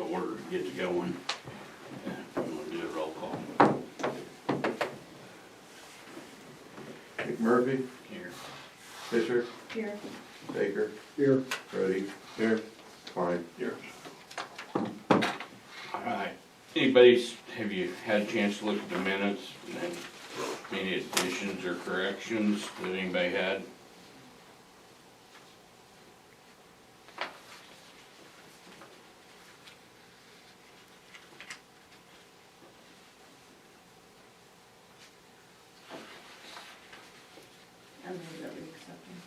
to order, get to going. I'm gonna do a roll call McMurphy, here. Fisher, Here. Baker, Here. Brody, here, Klein. Here. Alright, anybody's, have you had a chance to look at the minutes and any additions or corrections that anybody had? I move that we accept them.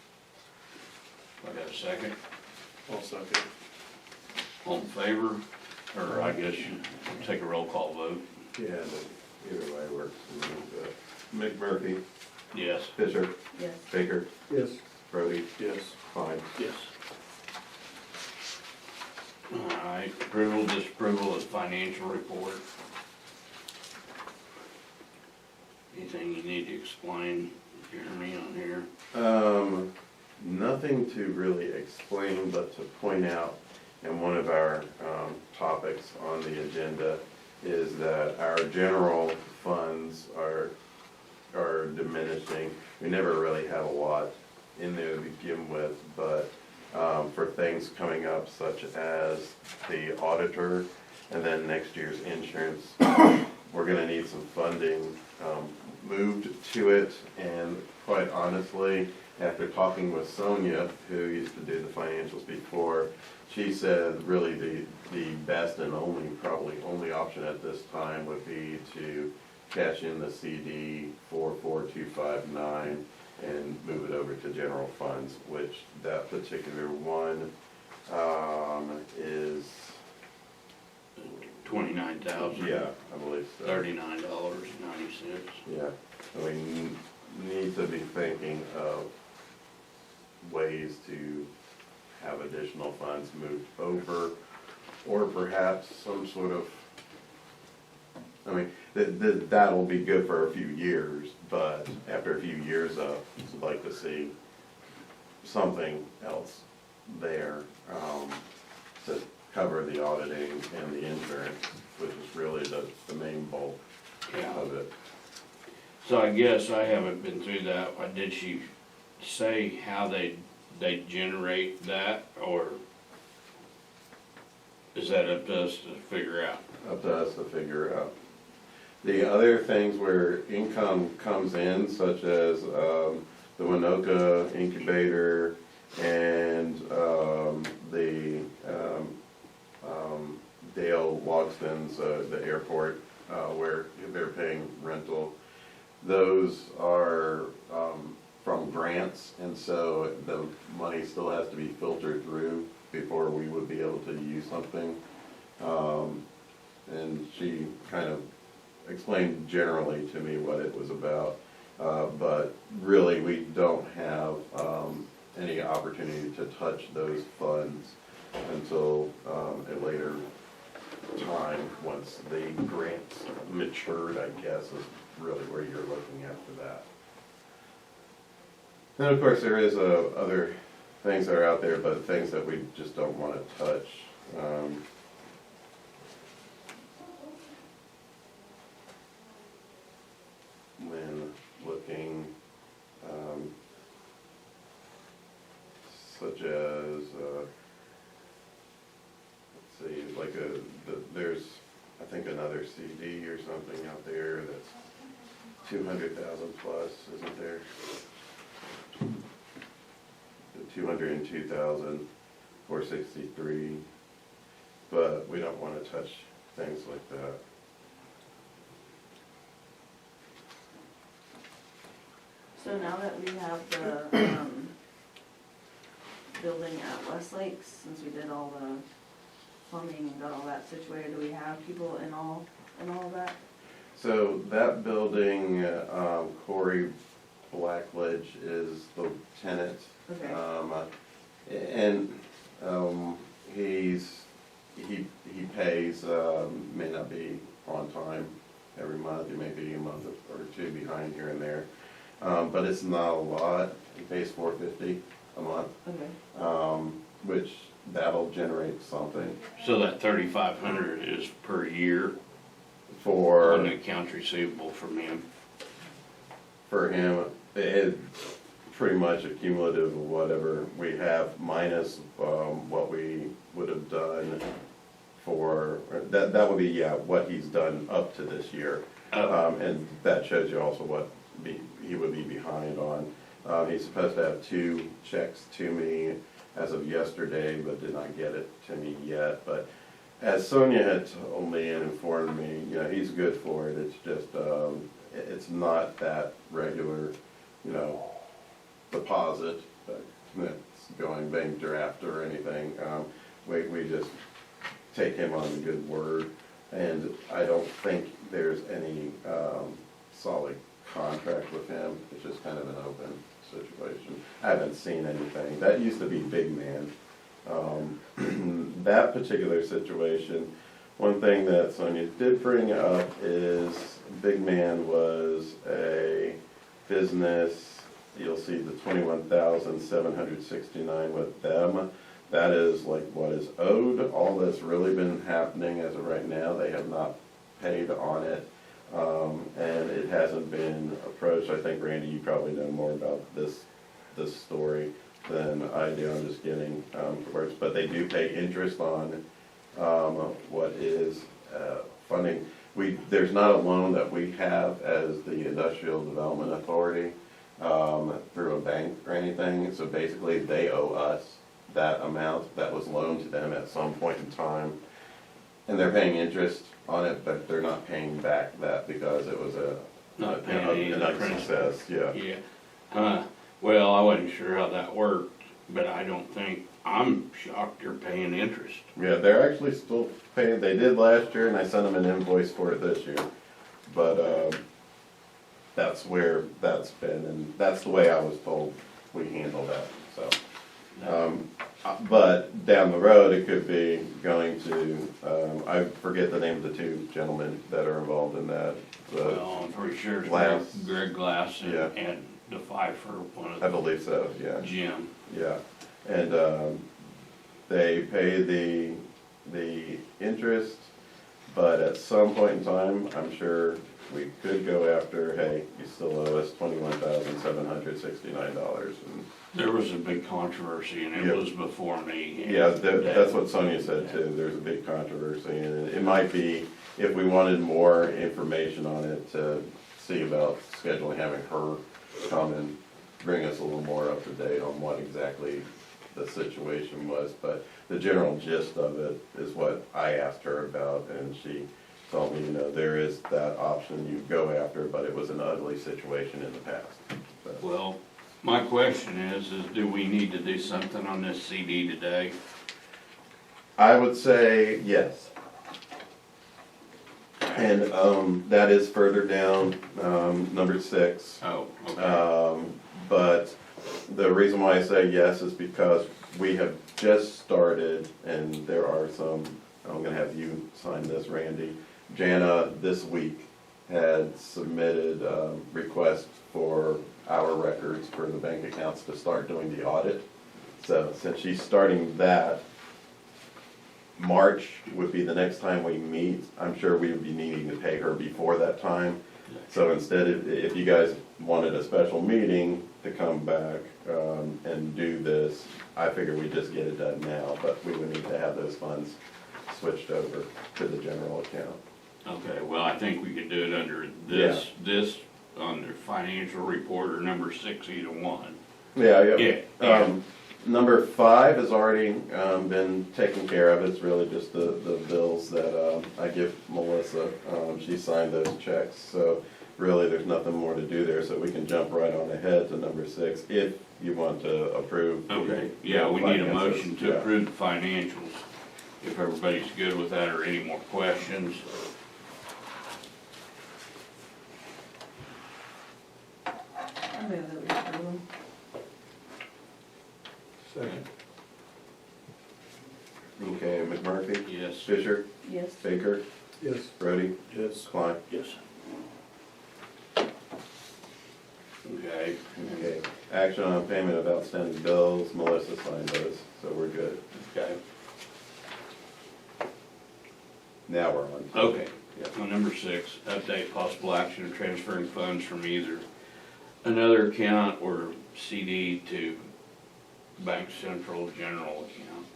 I got a second? I'll second. All in favor? Or I guess you take a roll call vote. Yeah, but either way works. McMurphy, Yes. Fisher, Yes. Baker, Yes. Brody, Yes. Klein. Yes. Alright, approval, disapproval of financial report. Anything you need to explain, Jeremy, on here? Nothing to really explain, but to point out, and one of our, topics on the agenda is that our general funds are diminishing. We never really have a lot in there to begin with, but, for things coming up such as the auditor and then next year's insurance, we're gonna need some funding, moved to it, and quite honestly, after talking with Sonia, who used to do the financials before, she said really the best and probably only option at this time would be to cash in the CD 44259 and move it over to general funds, which that particular one, is, $29,000. yeah, I believe so. $39.90. Yeah, and we need to be thinking of ways to have additional funds moved over, or perhaps some sort of, I mean, that'll be good for a few years, but after a few years up, I'd like to see something else there, to cover the auditing and the insurance, which is really the main bulk Yeah. of it. So I guess I haven't been through that. Did she say how they generate that, or is that up to us to figure out? Up to us to figure out. The other things where income comes in, such as the Winoka incubator and the Dale Logston's, the airport, where they're paying rental, those are from grants, and so the money still has to be filtered through before we would be able to use something. And she kind of explained generally to me what it was about, but really we don't have any opportunity to touch those funds until a later time, once the grants matured, I guess, is really where you're looking after that. And of course, there is other things that are out there, but things that we just don't want to touch. When looking, such as, let's see, like there's, I think, another CD or something out there that's 200,000 plus, isn't there? 202,463, but we don't want to touch things like that. So now that we have the, building at Westlake, since we did all the plumbing and got all that situated, do we have people in all of that? So that building, Corey Blackledge is the tenant. Okay. And he pays, may not be on time every month, he may be a month or two behind here and there. But it's not a lot, he pays $450 a month, Okay. which that'll generate something So that 3,500 is per year for. on the accounts receivable from him? For him, it pretty much a cumulative of whatever we have minus, what we would have done for, that would be, yeah, what he's done up to this year. Oh. And that shows you also what he would be behind on. He's supposed to have 2 checks to me as of yesterday, but did not get it to me yet. But as Sonia had told me and informed me, you know, he's good for it. It's just, it's not that regular, you know, deposit that's going bank draft or anything. We just take him on the good word, and I don't think there's any solid contract with him. It's just kind of an open situation. I haven't seen anything. That used to be Big Man. That particular situation, one thing that Sonia did bring up is Big Man was a business. You'll see the 21,769 with them. That is like what is owed. All that's really been happening as of right now, they have not paid on it. And it hasn't been approached. I think, Randy, you probably know more about this story than I do. I'm just getting words. But they do pay interest on what is funding. There's not a loan that we have as the Industrial Development Authority through a bank or anything. So basically, they owe us that amount that was loaned to them at some point in time. And they're paying interest on it, but they're not paying back that because it was a nice success, yeah. Yeah. Well, I wasn't sure how that worked, but I'm shocked they're paying interest. Yeah, they're actually still paying, they did last year, and I sent them an invoice for it this year. But, that's where that's been, and that's the way I was told we handle that, so. But down the road, it could be going to, I forget the name of the 2 gentlemen that are involved in that. Well, I'm pretty sure it's Glass. Greg Glass Yeah. and the Pfeiffer, one of I believe so, yeah. Jim. Yeah, and they pay the interest, but at some point in time, I'm sure we could go after, hey, you still owe us $21,769. There was a big controversy, and it Yep. was before me. and Yeah, that's what Sonia said too. There's a big controversy, and it might be, if we wanted more information on it, to see about scheduling, having her come and bring us a little more up to date on what exactly the situation was. But the general gist of it is what I asked her about, and she told me, you know, there is that option you go after, but it was an ugly situation in the past. So, Well, my question is do we need to do something on this CD today? I would say yes. And that is further down, number 6. Oh, okay. But the reason why I say yes is because we have just started, and there are some, I'm gonna have you sign this, Randy. Jana, this week, had submitted requests for our records for the bank accounts to start doing the audit. So since she's starting that, March would be the next time we meet. I'm sure we would be needing to pay her before that time. So instead, if you guys wanted a special meeting to come back and do this, I figure we just get it done now, but we would need to have those funds switched over to the general account. Okay, well, I think we could do it under this, under financial reporter number 6, either one. Yeah. Yeah. Number 5 has already been taken care of. It's really just the bills that I give Melissa. She signed those checks, so really there's nothing more to do there, so we can jump right on ahead to number 6 if you want to approve. Okay, yeah, we need a finances. motion to Yeah. approve the financials. If everybody's good with that, or any more questions? I move that we approve them. Second. Okay, McMurphy? Yes. Fisher? Yes. Baker? Yes. Brody? Yes. Klein? Yes. Okay. Okay, action on payment of outstanding bills, Melissa signed those, so we're good. Okay, Now we're on. okay. Yeah. On number 6, update possible action of transferring funds from either another account or CD to Bank Central general account.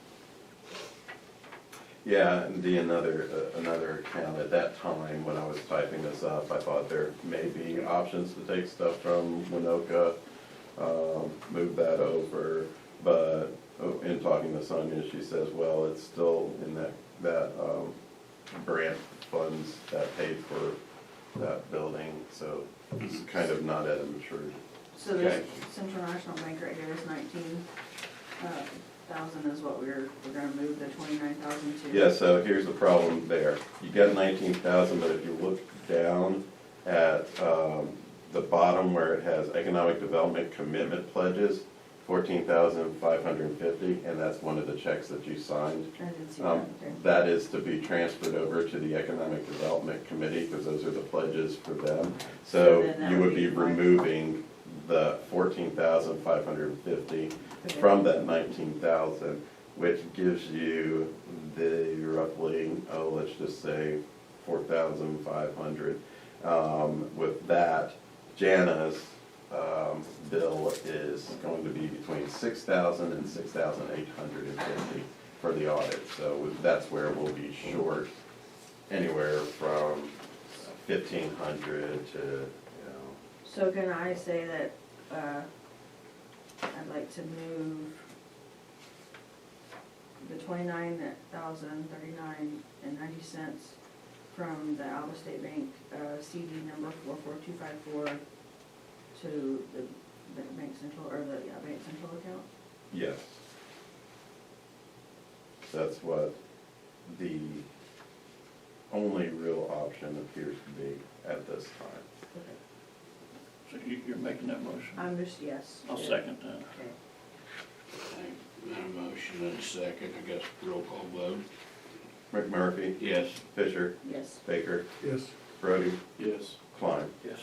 Yeah, and another account, at that time, when I was typing this up, I thought there may be options to take stuff from Winoka, move that over, but in talking to Sonia, she says, well, it's still in that grant funds that paid for that building, so it's kind of not at a maturity. So this Okay. Central National Bank right here is 19,000 is what we're gonna move the 29,000 to. Yeah, so here's the problem there. You got 19,000, but if you look down at the bottom where it has economic development commitment pledges, 14,550, and that's one of the checks that you signed. I didn't see that, okay. That is to be transferred over to the Economic Development Committee, because those are the pledges for them. So So then that you would would be be fine. removing the 14,550 Okay. from that 19,000, which gives you the roughly, let's just say 4,500. With that, Jana's bill is going to be between 6,000 and 6,850 for the audit. So that's where we'll be short anywhere from 1,500 to, So can I say that, I'd like to move the 29,039.90 from the Alva State Bank, CD number 44254 to the Bank Central, or the, Bank Central account? yes. That's what the only real option appears to be at this time. Okay. So you're making that motion? I'm just, yes. I'll second that. Okay. Okay, got a motion and a second, I guess roll call vote. McMurphy, Yes. Fisher, Yes. Baker, Yes. Brody, Yes. Klein. Yes.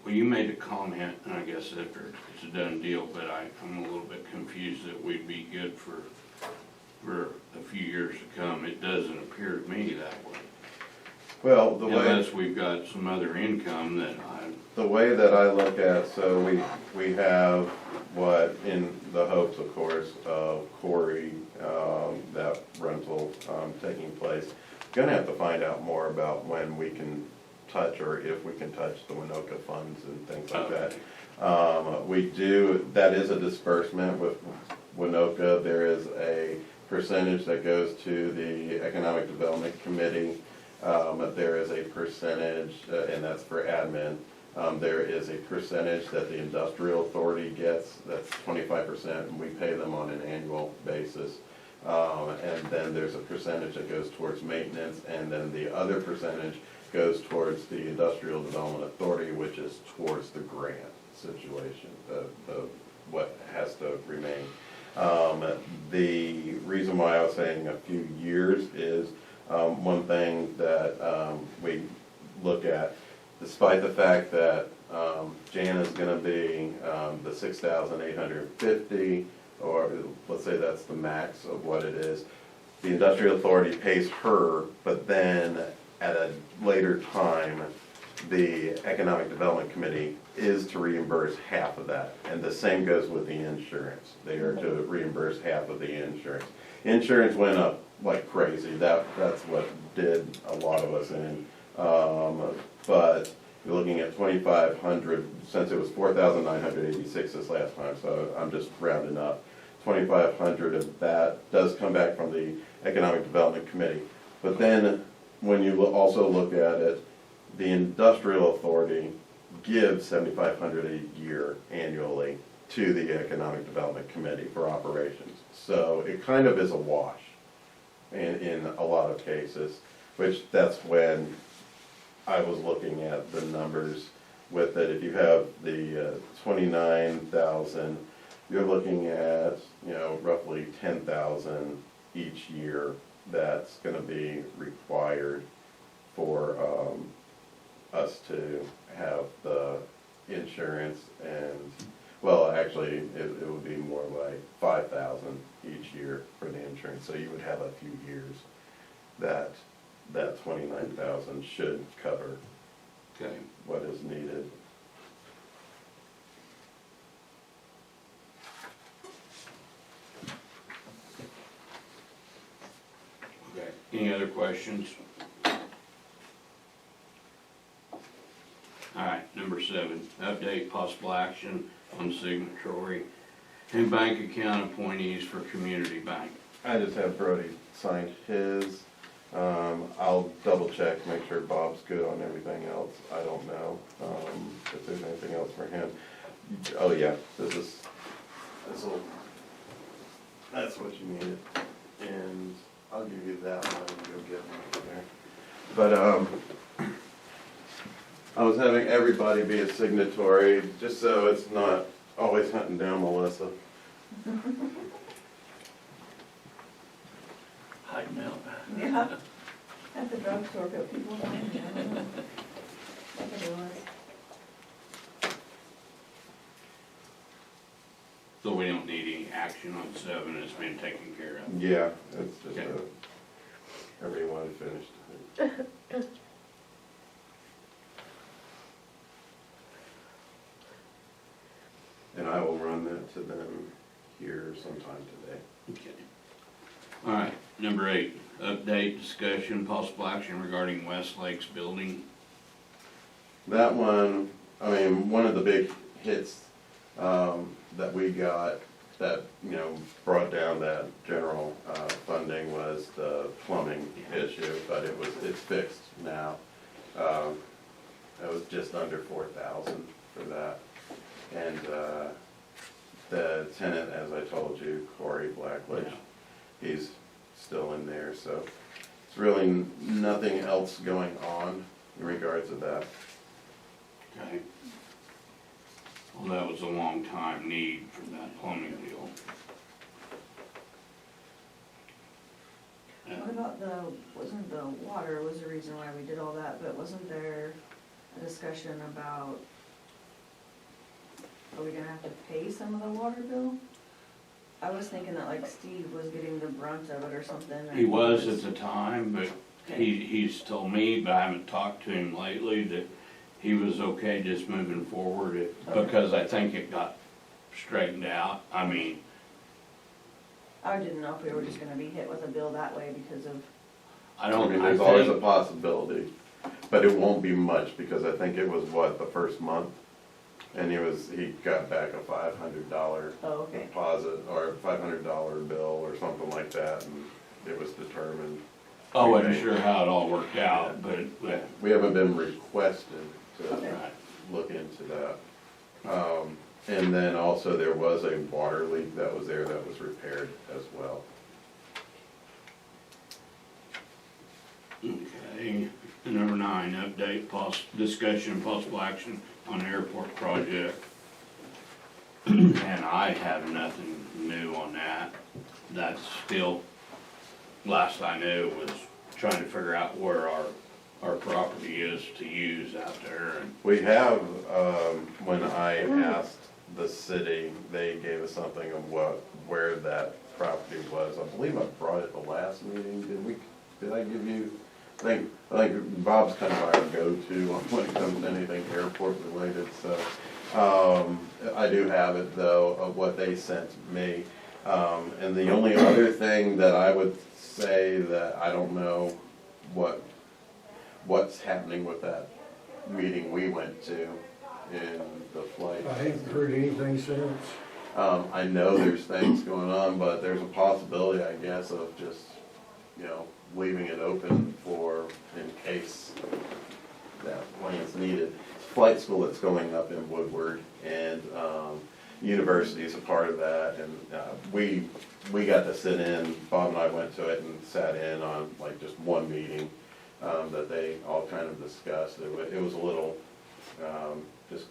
Well, you made a comment, and I guess after it's a done deal, but I'm a little bit confused that we'd be good for a few years to come. It doesn't appear to me that way. Well, Unless we've got some other income that the way that I look at, so we have what, in the hopes, of course, of Corey, that rental taking place. Gonna have to find out more about when we can touch, or if we can touch the Winoka funds and things like that. We do, that is a disbursement with Winoka. There is a percentage that goes to the Economic Development Committee. There is a percentage, and that's for admin. There is a percentage that the Industrial Authority gets, that's 25%, and we pay them on an annual basis. And then there's a percentage that goes towards maintenance, and then the other percentage goes towards the Industrial Development Authority, which is towards the grant situation, what has to remain. The reason why I was saying a few years is, one thing that we look at, despite the fact that Jan is gonna be the 6,850, or let's say that's the max of what it is, the Industrial Authority pays her, but then at a later time, the Economic Development Committee is to reimburse half of that. And the same goes with the insurance. They are to reimburse half of the insurance. Insurance went up like crazy. That's what did a lot of us in. But you're looking at 2,500, since it was 4,986 this last time, so I'm just rounding up. 2,500 of that does come back from the Economic Development Committee. But then, when you also look at it, the Industrial Authority gives $7,500 a year annually to the Economic Development Committee for operations. So it kind of is a wash in a lot of cases, which that's when I was looking at the numbers with it. If you have the 29,000, you're looking at, roughly 10,000 each year that's gonna be required for us to have the insurance, and Well, actually, it would be more like 5,000 each year for the insurance, so you would have a few years that 29,000 should cover Okay, what is needed. okay. Any other questions? All right, number 7, update possible action on signatory and bank account appointees for Community Bank. I just have Brody sign his. I'll double check, make sure Bob's good on everything else. I don't know, if there's anything else for him. Oh, yeah, this'll, that's what you needed. And I'll give you that one and go get one there. But, I was having everybody be a signatory, just so it's not always hunting down Melissa. Hiding out. Yeah. At the drugstore, got people dying. I don't know. Like I realized. So we don't need any action on 7, it's been taken care of. Yeah, it's just Okay. everyone finished. And I will run that to them here sometime today. Okay. All right, number 8, update, discussion, possible action regarding West Lakes building. That one, I mean, one of the big hits that we got that, brought down that general funding was the plumbing issue, but it's fixed now. It was just under 4,000 for that. And the tenant, as I told you, Corey Blackledge, he's still in there, so it's really nothing else going on in regards to that. Okay. Well, that was a long time need for that plumbing deal. What about wasn't the water was the reason why we did all that, but wasn't there a discussion about, are we gonna have to pay some of the water bill? I was thinking that like Steve was getting the brunt of it or something. and He was at the time, but he's told me, but I haven't talked to him lately, that he was okay just moving forward, because I think it got straightened out. I mean, I didn't know if we were just gonna be hit with a bill that way because of, I don't, mean, I there's always a think, possibility, but it won't be much, because I think it was, the first month? And he got back a $500 oh, okay. deposit, or a $500 bill, or something like that, and it was determined. I wasn't sure how it all worked out, but, We haven't been requested to right. look into that. And then also there was a water leak that was there that was repaired as well. Okay, number 9, update, discussion, possible action on airport project. And I have nothing new on that. That's still, last I knew, was trying to figure out where our property is to use out there, and We have, when I asked the city, they gave us something of where that property was. I believe I brought it the last meeting, did I give you? I think Bob's kind of our go-to when it comes to anything airport related, so. I do have it though, of what they sent me. And the only other thing that I would say that I don't know what's happening with that meeting we went to in the flight. I haven't heard anything since. I know there's things going on, but there's a possibility, I guess, of just, leaving it open for, in case that plane's needed. Flight school that's going up in Woodward, and university is a part of that, and we got to sit in, Bob and I went to it and sat in on like just one meeting that they all kind of discussed. It was a little, just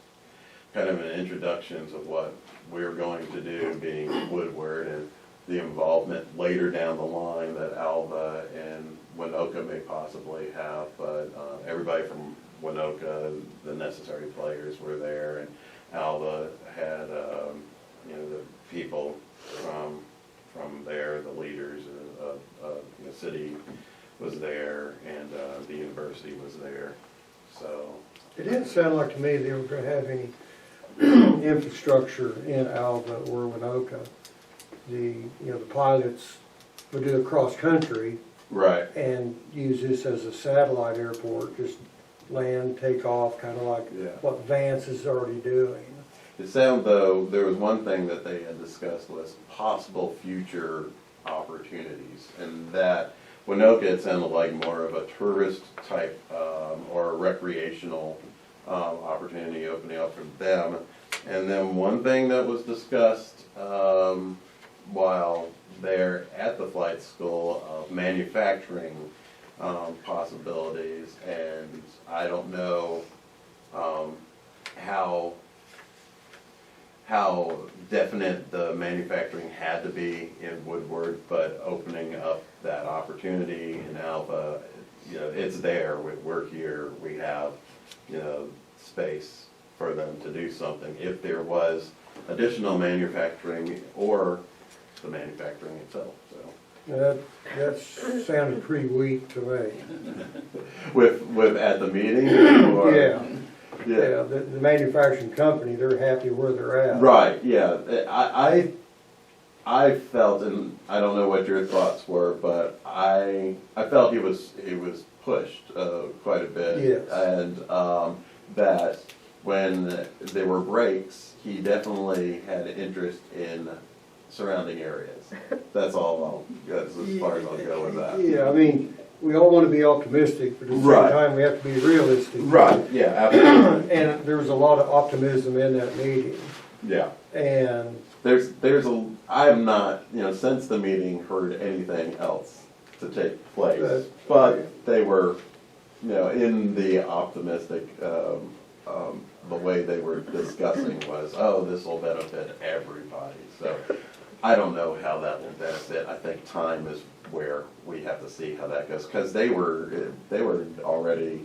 kind of an introductions of what we're going to do, being Woodward, and the involvement later down the line that Alva and Winoka may possibly have, but everybody from Winoka, the necessary players were there, and Alva had, you know, the people from there, the leaders of the city was there, and the university was there, so. It didn't sound like to me they were gonna have any infrastructure in Alva or Winoka. The pilots would do a cross-country Right. and use this as a satellite airport, just land, take off, kinda like Yeah. what Vance is already doing. It sounded though, there was one thing that they had discussed was possible future opportunities, and that Winoka, it sounded like more of a tourist type, or a recreational, opportunity opening up for them. And then one thing that was discussed, while they're at the flight school of manufacturing, possibilities, and I don't know, how definite the manufacturing had to be in Woodward, but opening up that opportunity in Alva, you know, it's there, we're here, we have, you know, space for them to do something. If there was additional manufacturing or the manufacturing itself, so. That sounded pretty weak to me. With at the meeting or? Yeah, yeah, the manufacturing company, they're happy where they're at. Right, yeah, I felt, and I don't know what your thoughts were, but I felt he was pushed quite a bit. Yes. And that when there were breaks, he definitely had interest in surrounding areas. That's that's as far as I'll go with that. Yeah, I mean, we all want to be optimistic, but at the same Right. time, we have to be realistic. Right, yeah, absolutely, And there was a lot of optimism in that meeting, yeah. and I have not, you know, since the meeting heard anything else to take place. Good. But they were, you know, in the optimistic, the way they were discussing was, oh, this will benefit everybody. So I don't know how that will benefit. I think time is where we have to see how that goes. Because they were already,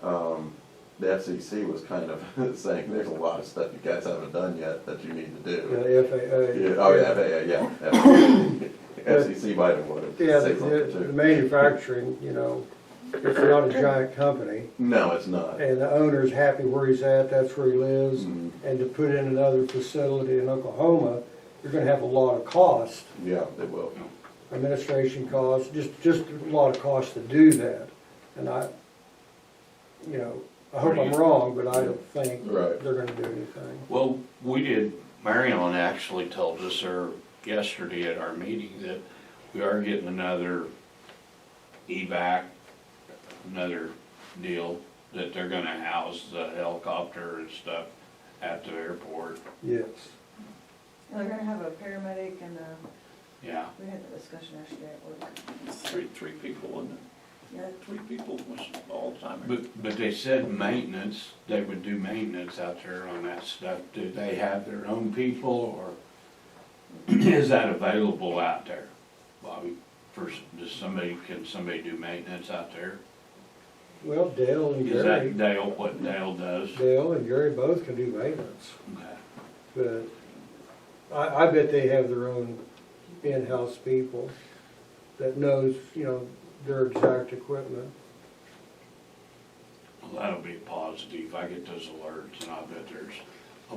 the FCC was kind of saying, there's a lot of stuff you guys haven't done yet that you need to do. the FAA. Yeah, oh, yeah, FAA, yeah. FCC might have wanted Yeah, to say something the too. manufacturing, you know, it's not a giant company, No, it's not. and the owner's happy where he's at, that's where he lives, Mhm. and to put in another facility in Oklahoma, you're gonna have a lot of cost, Yeah, they will. administration costs, just a lot of cost to do that. And I hope I'm wrong, but I don't think Right. they're gonna do anything. Well, we did, Marion actually told us, or yesterday at our meeting, that we are getting another evac, another deal, that they're gonna house the helicopter and stuff at the airport. Yes. They're gonna have a paramedic and Yeah, we had that discussion yesterday at work. Three people, wasn't it? Yeah, 3 people was all the time. but they said maintenance, they would do maintenance out there on that stuff. Do they have their own people, or is that available out there, Bobby? Can somebody do maintenance out there? Well, Dale and Is Gary, that Dale, what Dale does? Dale and Gary both can do maintenance, Okay. but I bet they have their own in-house people that knows, their exact equipment. Well, that'll be positive. I get those alerts, and I'll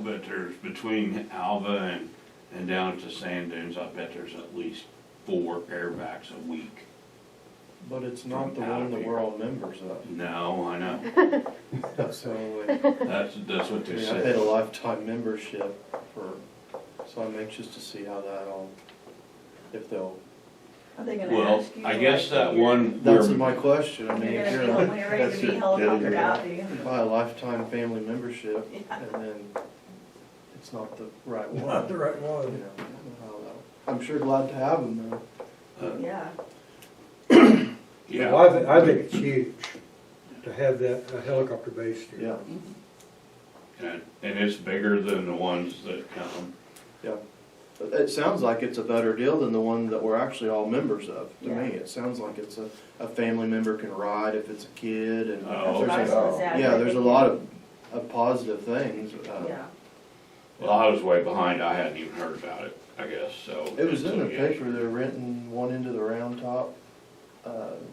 bet there's between Alva and down to Sand Dunes, I bet there's at least 4 airbags a week. But it's not the one that we're all members of. No, I know. That's the only, That's what I they mean, I paid a said. lifetime membership so I'm anxious to see how that all, if they'll, Are they gonna Well, ask you? I guess like, that you're- one, that's where- my question, I mean, You're if gonna you're, be, when you're ready That's to be it. helicoptered Yeah, out, do you? buy a lifetime family membership Yeah. and then it's not the right one. Not the right You one. know, I don't know how that- I'm sure glad to have them though. Yeah, yeah. Well, I think it's huge to have that helicopter base here. Yeah, And it's bigger than the ones that come. yeah. But it sounds like it's a better deal than the one that we're actually all members of, to Yeah. me. It sounds like it's a family member can ride if it's a kid and Oh, that's what I was there's gonna say. I yeah, bet there's they a can- lot of positive things. Yeah, Well, I was way behind, I hadn't even heard about it, I guess, so. It was in the so, yeah. paper, they're renting one into the round top,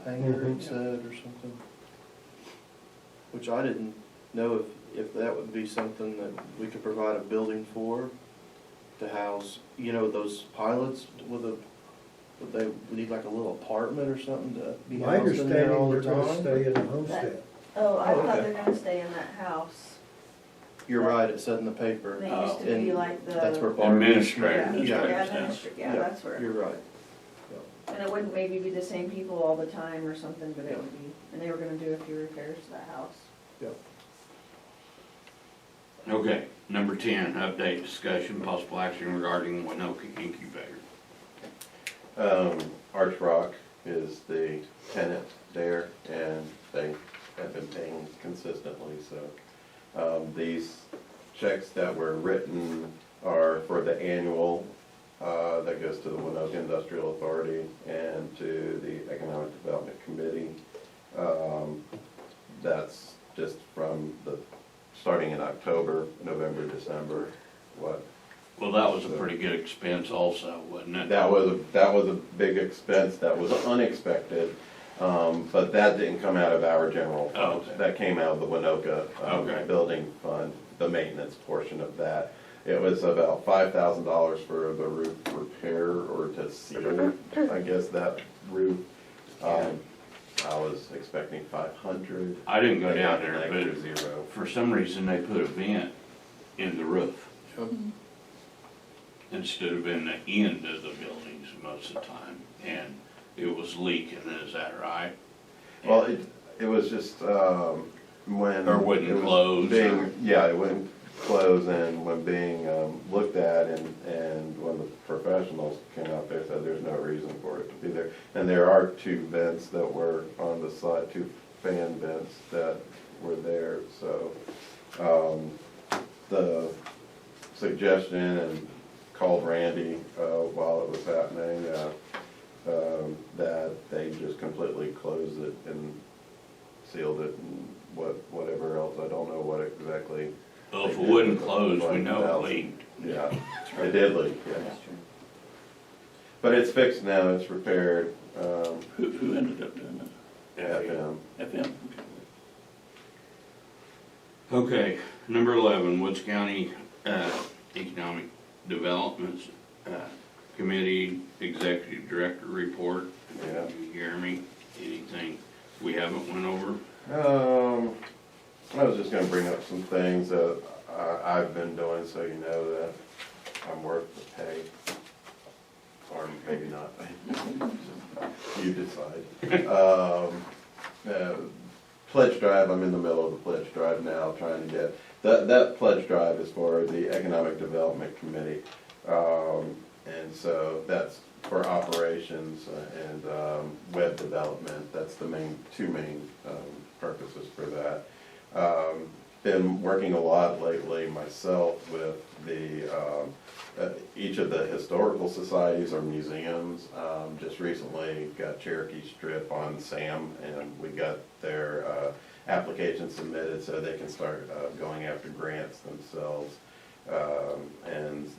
hangar, Mhm. it said, or something. Which I didn't know if that would be something that we could provide a building for, to house, you know, those pilots with a, would they need like a little apartment or something to be My housed in there all understanding, the they're gonna time? stay in the homestead. Oh, I Oh, thought okay. they're gonna stay in that house. You're right, it said in the paper. They used to be And like the. That's where Barb. Administrator. Yeah, Yeah. yeah, that's where. You're right. And it wouldn't maybe be the same people all the time or something, but it would be, and they were gonna do a few repairs to that house. Yep. Okay, number 10, update discussion, possible action regarding Winoka incubator. Arch Rock is the tenant there, and they have been paying consistently, so. These checks that were written are for the annual, that goes to the Winoka Industrial Authority and to the Economic Development Committee. That's just from starting in October, November, December, what, Well, that was a pretty good expense also, wasn't it? that was a big expense, that was unexpected, but that didn't come out of our general Oh, fund. okay. That came out of the Winoka, Okay. building fund, the maintenance portion of that. It was about $5,000 for the roof repair or to seal, I guess, that roof. I was expecting 500. I didn't go They down got an there, extra but zero. for some reason they put a vent in the roof instead of in the end of the buildings most of the time, and it was leaking, is that right? Well, it was just, when. Or wouldn't it was close, being- or- Yeah, it wouldn't close, and when being, looked at, and when the professionals came out there, said there's no reason for it to be there. And there are two vents that were on the side, two fan vents that were there, so, the suggestion, and called Randy, while it was happening, that they just completely closed it and sealed it and whatever else, I don't know what exactly. Well, if they it did wouldn't with the close, we know it 5,000. leaked. Yeah, it did leak, yeah. That's true. But it's fixed now, it's repaired, Who ended up doing that? FM. FM? Okay, number 11, Woods County Economic Development Committee Executive Director Report. Yeah. Jeremy, anything we haven't went over? I was just gonna bring up some things that I've been doing, so you know that I'm worth the pay. Or maybe not. You decide. Pledge drive, I'm in the middle of the pledge drive now, trying to get, that pledge drive is for the Economic Development Committee. And so that's for operations and web development, that's the two main purposes for that. Been working a lot lately myself with the, each of the historical societies or museums. Just recently got Cherokee Strip on SAM, and we got their application submitted so they can start going after grants themselves. And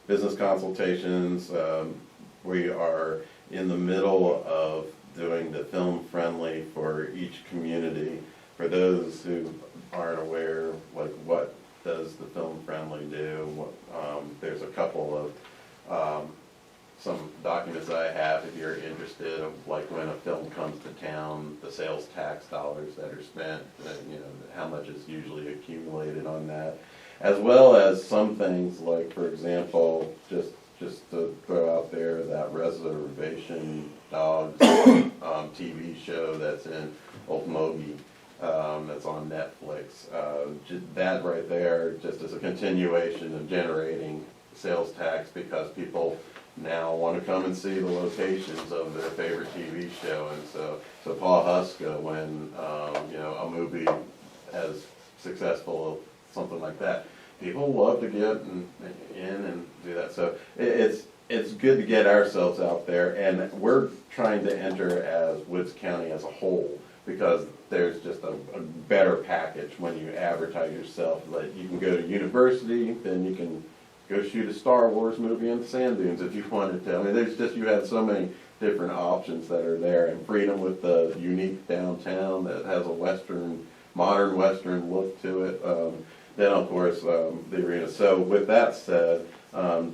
business consultations, we are in the middle of doing the film friendly for each community. For those who aren't aware, like what does the film friendly do? There's a couple of some documents I have if you're interested, of like when a film comes to town, the sales tax dollars that are spent, you know, how much is usually accumulated on that. As well as some things like, for example, just to throw out there, that Reservation Dogs TV show that's in Okmulgee, that's on Netflix. That right there just is a continuation of generating sales tax, because people now want to come and see the locations of their favorite TV show. And so Paul Huska, when you know, a movie as successful, something like that, people love to get in and do that. So it's good to get ourselves out there, and we're trying to enter as Woods County as a whole, because there's just a better package when you advertise yourself. Like, you can go to university, then you can go shoot a Star Wars movie in the sand dunes if you wanted to. I mean, there's just, you have so many different options that are there, and Freedom with the unique downtown that has a western, modern western look to it. Then, of course, the arena. So with that said,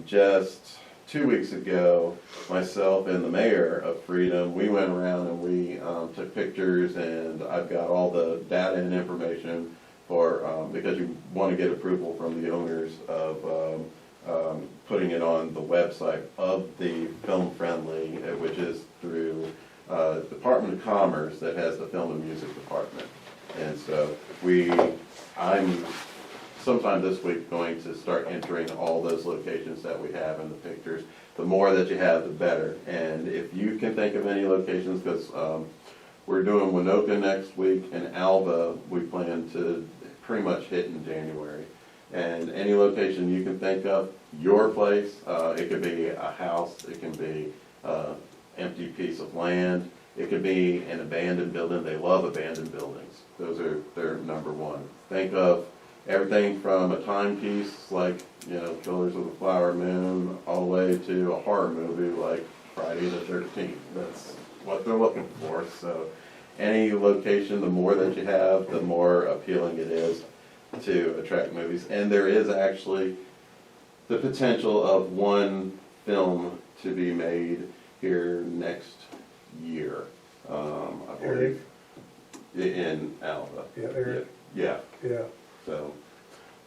just 2 weeks ago, myself and the mayor of Freedom, we went around and we took pictures, and I've got all the data and information for, because you want to get approval from the owners of putting it on the website of the Film Friendly, which is through Department of Commerce that has the Film and Music Department. And so I'm sometime this week going to start entering all those locations that we have in the pictures. The more that you have, the better. And if you can think of any locations, because we're doing Winoka next week, and Alva we plan to pretty much hit in January. And any location you can think of, your place, it could be a house, it can be an empty piece of land, it could be an abandoned building. They love abandoned buildings. Those are their number one. Think of everything from a timepiece like, you know, Killers of the Flower Moon, all the way to a horror movie like Friday the 13th. That's what they're looking for. So any location, the more that you have, the more appealing it is to attract movies. And there is actually the potential of one film to be made here next year. I believe in Alva. Yeah, Eric, Yeah, yeah. so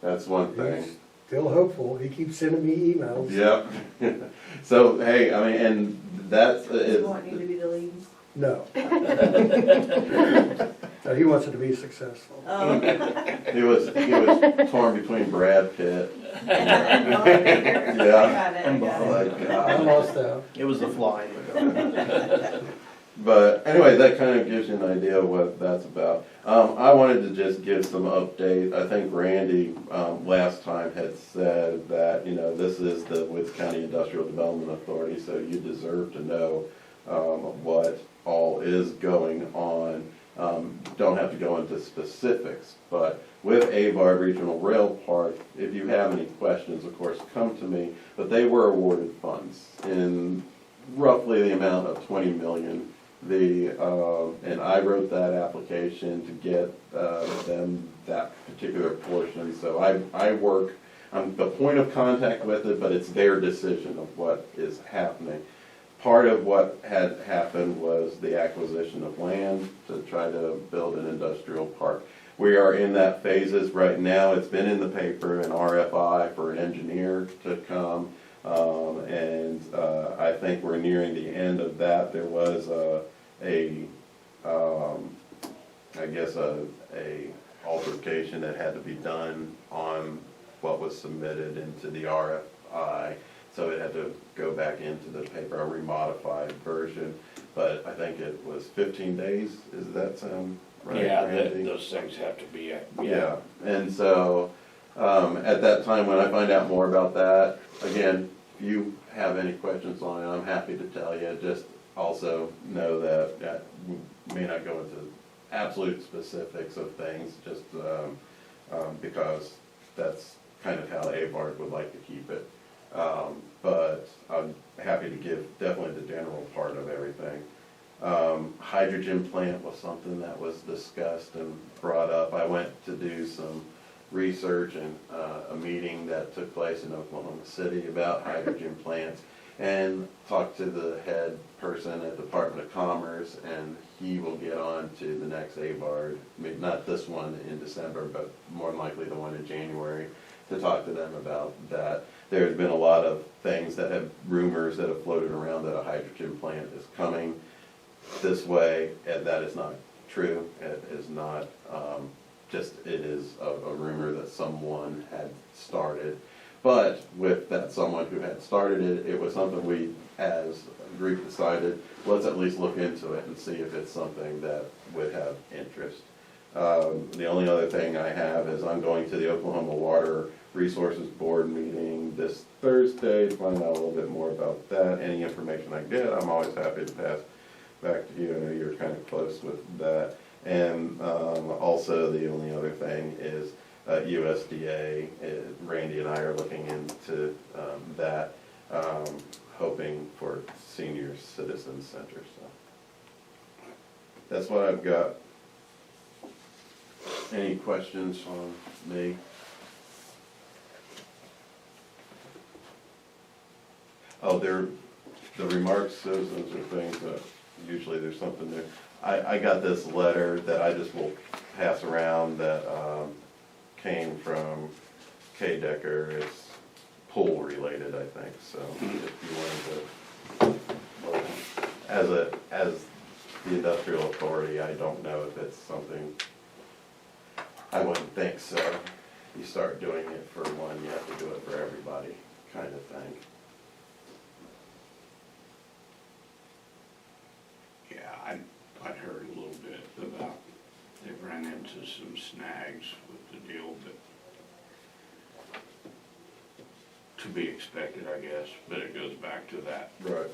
that's one thing. He's still hopeful. He keeps sending me emails. Yep. So, hey, I mean, and that's, Does he want you to be the lead? No. No, he wants it to be successful. Oh. he was torn between Brad Pitt. Yeah. Yeah. I got it. Like, I lost out. It was the flying. But anyway, that kind of gives you an idea of what that's about. I wanted to just give some update. I think Randy last time had said that, you know, this is the Woods County Industrial Development Authority, so you deserve to know what all is going on. Don't have to go into specifics, but with Avard Regional Rail Park, if you have any questions, of course, come to me. But they were awarded funds in roughly the amount of $20 million. And I wrote that application to get them that particular portion. So I'm the point of contact with it, but it's their decision of what is happening. Part of what had happened was the acquisition of land to try to build an industrial park. We are in that phases right now. It's been in the paper, an RFI for an engineer to come. I think we're nearing the end of that. There was a altercation that had to be done on what was submitted into the RFI. So it had to go back into the paper, a remodified version. But I think it was 15 days. Does that sound right, Yeah, Randy? those things have to be, Yeah, and so, at that time, when I find out more about that, again, if you have any questions on it, I'm happy to tell you. Just also know that we may not go into absolute specifics of things, just because that's kind of how Avard would like to keep it. But I'm happy to give definitely the general part of everything. Hydrogen plant was something that was discussed and brought up. I went to do some research and a meeting that took place in Oklahoma City about hydrogen plants, and talked to the head person at Department of Commerce, and he will get on to the next Avard, maybe not this one in December, but more than likely the one in January, to talk to them about that. There's been a lot of things that have, rumors that have floated around that a hydrogen plant is coming this way, and that is not true. It is not, it is a rumor that someone had started. But with that someone who had started it, it was something we, as a group, decided, let's at least look into it and see if it's something that would have interest. The only other thing I have is I'm going to the Oklahoma Water Resources Board meeting this Thursday to find out a little bit more about that. Any information I get, I'm always happy to pass back to you. I know you're kind of close with that. And also the only other thing is USDA. Randy and I are looking into that, hoping for senior citizen center, so. That's what I've got. Any questions on me? Oh, the remarks, citizens, or things that usually there's something there. I got this letter that I just will pass around that came from K. Decker. It's pool related, I think, so if you wanted to, as the industrial authority, I don't know if it's something, I wouldn't think so. You start doing it for one, you have to do it for everybody, kind of thing. Yeah, I'd heard a little bit about, they ran into some snags with the deal, but to be expected, I guess, but it goes back to that Right.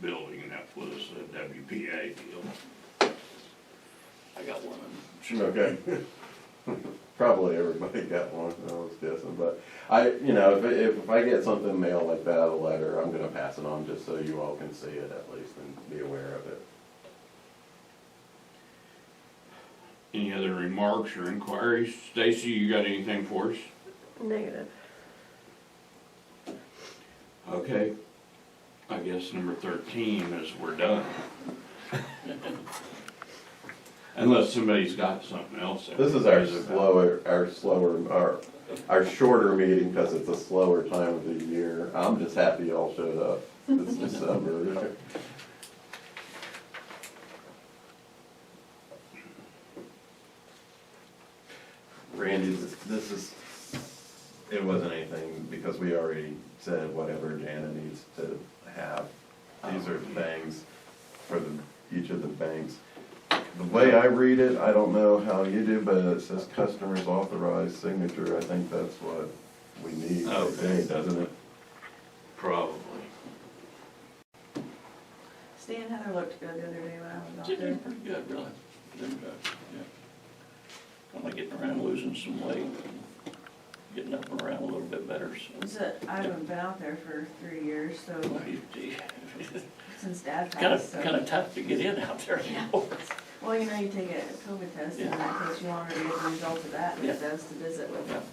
building that was a WPA deal. I got one. Okay. Probably everybody got one, I was guessing, but if I get something mailed like that, a letter, I'm gonna pass it on just so you all can see it at least and be aware of it. Any other remarks or inquiries? Stacy, you got anything for us? Negative. Okay, I guess number 13 is we're done. Unless somebody's got something else. This is our shorter meeting because it's a slower time of the year. I'm just happy y'all showed up. It's December. Randy, it wasn't anything because we already said whatever Jana needs to have. These are things for each of the banks. The way I read it, I don't know how you do, but it says customer's authorized signature. I think that's what we need today, doesn't it? Probably. Stan Heather looked good the other day when I was out She there. did pretty good, really. Did good, yeah. Kinda getting around, losing some weight, getting up and around a little bit better, so. So I haven't been out there for 3 years, so It's since Dad kinda, passed, so. kinda tough to get in out there anymore. Well, you know, you take a COVID test and it takes you longer to get the result of that than it Yeah. does to visit with Yeah. them.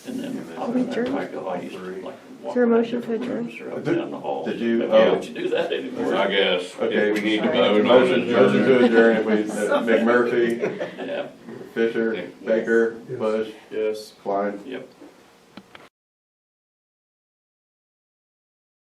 And then, Yeah, I'll be there, adjourn? I go, I used to like walk. Is there a around motion to different adjourn? rooms or up down the hall. Did you- But oh. Why don't you do that anymore? I guess, Okay. if we need to Sorry. vote on Motion adjournment. to adjourn, if we, McMurphy, Yeah, Fisher, Yes. Baker, Yes. Bush, Yes. Klein. yep.